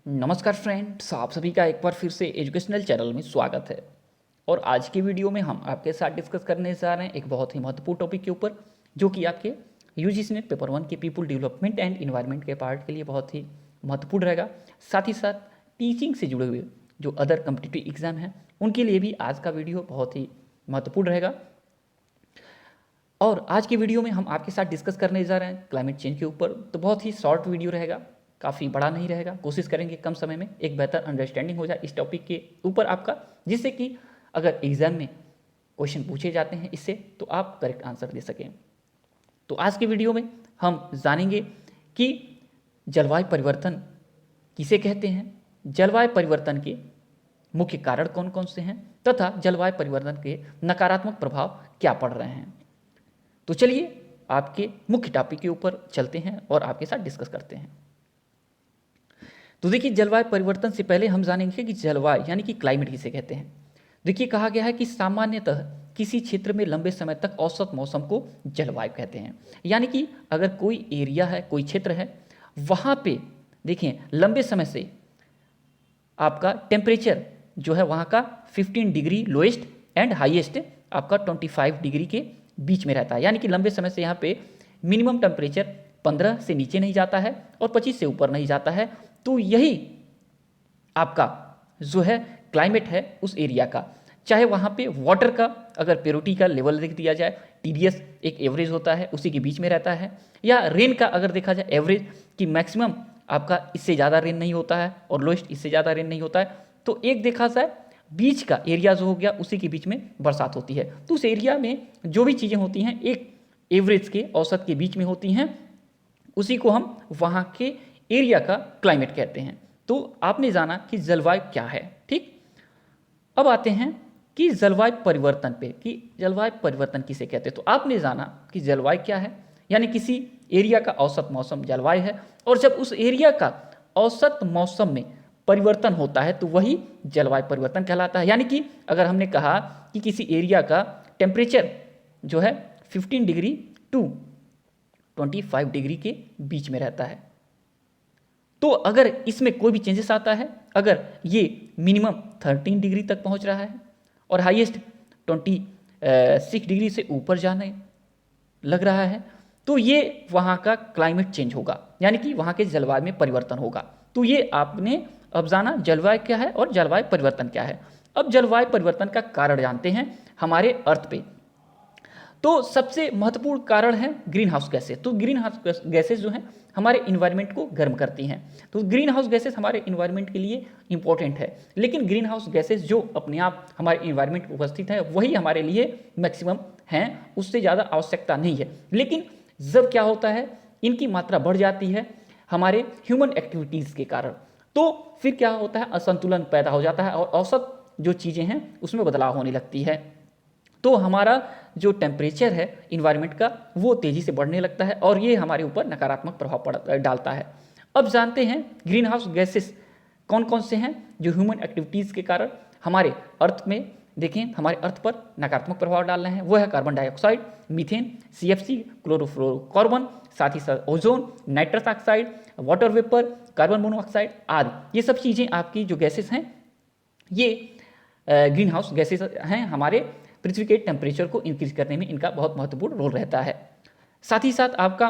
नमस्कार फ्रेंड्स, आप सभी का एक बार फिर से एजुकेशनल चैनल में स्वागत है। और आज की वीडियो में हम आपके साथ डिस्कस करने जा रहे हैं एक बहुत ही महत्वपूर्ण टॉपिक के ऊपर, जो कि आपके यूजीसी नेट पेपर 1 के पीपल डेवलपमेंट एंड इन्वायरमेंट के पार्ट के लिए बहुत ही महत्वपूर्ण रहेगा। साथ ही साथ टीचिंग से जुड़े हुए जो अदर कम्पिटिटिव एग्जाम हैं उनके लिए भी आज का वीडियो बहुत ही महत्वपूर्ण रहेगा। और आज की वीडियो में हम आपके साथ डिस्कस करने जा रहे हैं क्लाइमेट चेंज के ऊपर। तो बहुत ही शॉर्ट वीडियो रहेगा, काफ़ी बड़ा नहीं रहेगा। कोशिश करेंगे कम समय में एक बेहतर अंडरस्टैंडिंग हो जाए इस टॉपिक के ऊपर आपका, जिससे कि अगर एग्जाम में क्वेश्चन पूछे जाते हैं इससे तो आप करेक्ट आंसर दे सकें। तो आज की वीडियो में हम जानेंगे कि जलवायु परिवर्तन किसे कहते हैं, जलवायु परिवर्तन के मुख्य कारण कौन कौन से हैं तथा जलवायु परिवर्तन के नकारात्मक प्रभाव क्या पड़ रहे हैं। तो चलिए आपके मुख्य टॉपिक के ऊपर चलते हैं और आपके साथ डिस्कस करते हैं। तो देखिए, जलवायु परिवर्तन से पहले हम जानेंगे कि जलवायु यानी कि क्लाइमेट किसे कहते हैं। देखिए, कहा गया है कि सामान्यतः किसी क्षेत्र में लंबे समय तक औसत मौसम को जलवायु कहते हैं। यानी कि अगर कोई एरिया है, कोई क्षेत्र है, वहाँ पे देखिए लंबे समय से आपका टेम्परेचर जो है वहाँ का 15 डिग्री लोएस्ट एंड हाईएस्ट आपका 25 डिग्री के बीच में रहता है। यानी कि लंबे समय से यहाँ पे मिनिमम टेम्परेचर 15 से नीचे नहीं जाता है और 25 से ऊपर नहीं जाता है। तो यही आपका जो है क्लाइमेट है उस एरिया का। चाहे वहाँ पे वाटर का अगर प्योरिटी का लेवल देख दिया जाए, टीडीएस एक एवरेज होता है उसी के बीच में रहता है, या रेन का अगर देखा जाए एवरेज कि मैक्सिमम आपका इससे ज़्यादा रेन नहीं होता है और लोएस्ट इससे ज़्यादा रेन नहीं होता है, तो एक देखा जाए बीच का एरिया जो हो गया उसी के बीच में बरसात होती है। तो उस एरिया में जो भी चीज़ें होती हैं एक एवरेज के औसत के बीच में होती हैं, उसी को हम वहाँ के एरिया का क्लाइमेट कहते हैं। तो आपने जाना कि जलवायु क्या है, ठीक। अब आते हैं कि जलवायु परिवर्तन पे, कि जलवायु परिवर्तन किसे कहते हैं। तो आपने जाना कि जलवायु क्या है, यानी किसी एरिया का औसत मौसम जलवायु है, और जब उस एरिया का औसत मौसम में परिवर्तन होता है तो वही जलवायु परिवर्तन कहलाता है। यानी कि अगर हमने कहा कि किसी एरिया का टेम्परेचर जो है 15 डिग्री टू 25 डिग्री के बीच में रहता है, तो अगर इसमें कोई भी चेंजेस आता है, अगर ये मिनिमम 13 डिग्री तक पहुंच रहा है और हाईएस्ट 26 डिग्री से ऊपर जाने लग रहा है, तो ये वहाँ का क्लाइमेट चेंज होगा, यानी कि वहाँ के जलवायु में परिवर्तन होगा। तो ये आपने अब जाना जलवायु क्या है और जलवायु परिवर्तन क्या है। अब जलवायु परिवर्तन का कारण जानते हैं हमारे अर्थ पे। तो सबसे महत्वपूर्ण कारण है ग्रीन हाउस गैसेस। तो ग्रीन हाउस गैसेस जो हैं हमारे इन्वायरमेंट को गर्म करती हैं। तो ग्रीन हाउस गैसेस हमारे इन्वायरमेंट के लिए इंपॉर्टेंट है, लेकिन ग्रीन हाउस गैसेस जो अपने आप हमारे इन्वायरमेंट में उपस्थित है वही हमारे लिए मैक्सिमम हैं, उससे ज़्यादा आवश्यकता नहीं है। लेकिन जब क्या होता है, इनकी मात्रा बढ़ जाती है हमारे ह्यूमन एक्टिविटीज़ के कारण, तो फिर क्या होता है, असंतुलन पैदा हो जाता है और औसत जो चीज़ें हैं उसमें बदलाव होने लगती है। तो हमारा जो टेम्परेचर है इन्वायरमेंट का वो तेज़ी से बढ़ने लगता है और ये हमारे ऊपर नकारात्मक प्रभाव डालता है। अब जानते हैं ग्रीन हाउस गैसेस कौन कौन से हैं जो ह्यूमन एक्टिविटीज़ के कारण हमारे अर्थ में देखें हमारे अर्थ पर नकारात्मक प्रभाव डाल रहे हैं। वो है carbon dioxide, methane, CFC, chlorofluorocarbon, साथ ही साथ ozone, nitrous oxide, water vapour, carbon monoxide आदि। ये सब चीज़ें आपकी जो गैसेस हैं ये ग्रीन हाउस गैसेस हैं, हमारे पृथ्वी के टेम्परेचर को इंक्रीज करने में इनका बहुत महत्वपूर्ण रोल रहता है। साथ ही साथ आपका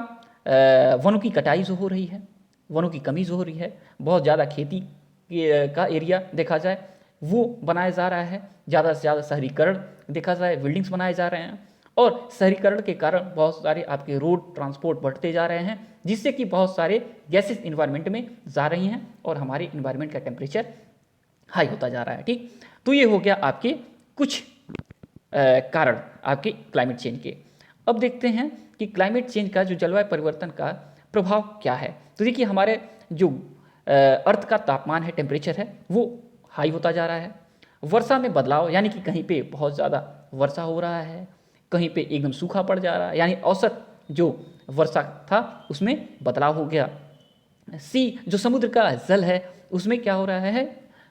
वनों की कटाई जो हो रही है, वनों की कमी जो हो रही है, बहुत ज़्यादा खेती का एरिया देखा जाए वो बनाया जा रहा है, ज़्यादा से ज़्यादा शहरीकरण देखा जाए, बिल्डिंग्स बनाए जा रहे हैं, और शहरीकरण के कारण बहुत सारे आपके रोड ट्रांसपोर्ट बढ़ते जा रहे हैं, जिससे कि बहुत सारे गैसेस इन्वायरमेंट में जा रही हैं और हमारे इन्वायरमेंट का टेम्परेचर हाई होता जा रहा है, ठीक। तो ये हो गया आपके कुछ कारण आपके क्लाइमेट चेंज के। अब देखते हैं कि क्लाइमेट चेंज का जो जलवायु परिवर्तन का प्रभाव क्या है। तो देखिए हमारे जो अर्थ का तापमान है, टेम्परेचर है, वो हाई होता जा रहा है। वर्षा में बदलाव, यानी कि कहीं पे बहुत ज़्यादा वर्षा हो रहा है, कहीं पे एकदम सूखा पड़ जा रहा है, यानी औसत जो वर्षा था उसमें बदलाव हो गया। जो समुद्र का जल है उसमें क्या हो रहा है,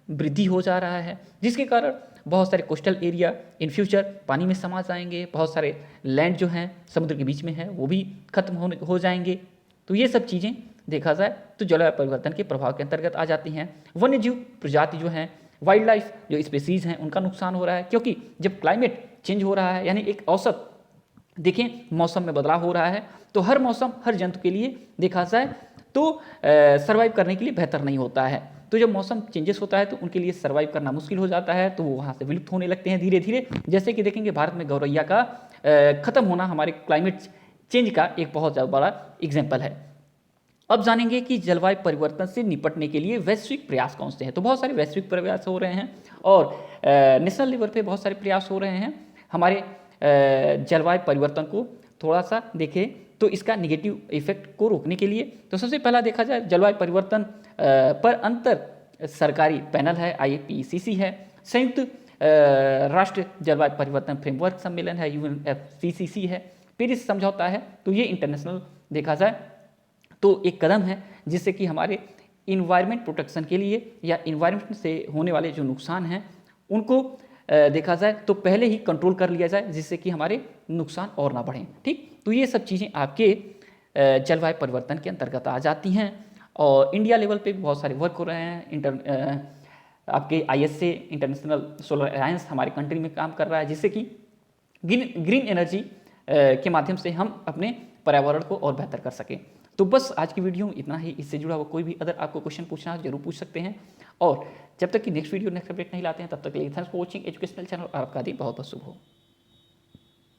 वृद्धि हो जा रहा है, जिसके कारण बहुत सारे कोस्टल एरिया इन फ्यूचर पानी में समा जाएंगे, बहुत सारे लैंड जो हैं समुद्र के बीच में है वो भी खत्म हो जाएंगे। तो ये सब चीज़ें देखा जाए तो जलवायु परिवर्तन के प्रभाव के अंतर्गत आ जाती हैं। वन्य जीव प्रजाति जो हैं, वाइल्ड लाइफ जो स्पीसीज हैं, उनका नुकसान हो रहा है, क्योंकि जब क्लाइमेट चेंज हो रहा है यानी एक औसत देखें मौसम में बदलाव हो रहा है, तो हर मौसम हर जंतु के लिए देखा जाए तो सर्वाइव करने के लिए बेहतर नहीं होता है। तो जब मौसम चेंजेस होता है तो उनके लिए सर्वाइव करना मुश्किल हो जाता है, तो वो वहाँ से विलुप्त होने लगते हैं धीरे धीरे। जैसे कि देखेंगे भारत में गौरैया का खत्म होना हमारे क्लाइमेट चेंज का एक बहुत ज़्यादा बड़ा एग्जाम्पल है। अब जानेंगे कि जलवायु परिवर्तन से निपटने के लिए वैश्विक प्रयास कौन से हैं। तो बहुत सारे वैश्विक प्रयास हो रहे हैं और नेशनल लेवल पे बहुत सारे प्रयास हो रहे हैं हमारे जलवायु परिवर्तन को थोड़ा सा देखें तो इसका नेगेटिव इफेक्ट को रोकने के लिए। तो सबसे पहला देखा जाए जलवायु परिवर्तन पर अंतर सरकारी पैनल है, IPCC है, संयुक्त राष्ट्र जलवायु परिवर्तन फ्रेमवर्क सम्मेलन है, UNFCCC है, पेरिस समझौता है। तो ये इंटरनेशनल देखा जाए तो एक कदम है जिससे कि हमारे इन्वायरमेंट प्रोटेक्शन के लिए या इन्वायरमेंट से होने वाले जो नुकसान हैं उनको देखा जाए तो पहले ही कंट्रोल कर लिया जाए, जिससे कि हमारे नुकसान और ना बढ़ें। ठीक, तो ये सब चीज़ें आपके जलवायु परिवर्तन के अंतर्गत आ जाती हैं। और इंडिया लेवल पे भी बहुत सारे वर्क हो रहे हैं। आपके ISA इंटरनेशनल सोलर अलायंस हमारे कंट्री में काम कर रहा है, जिससे कि ग्रीन एनर्जी के माध्यम से हम अपने पर्यावरण को और बेहतर कर सकें। तो बस आज की वीडियो में इतना ही। इससे जुड़ा हुआ कोई भी अगर आपको क्वेश्चन पूछना है जरूर पूछ सकते हैं। और जब तक कि नेक्स्ट वीडियो नेक्स्ट अपडेट नहीं लाते हैं तब तक के लिए thanks for watching educational channel. और आपका दिन बहुत बहुत शुभ हो।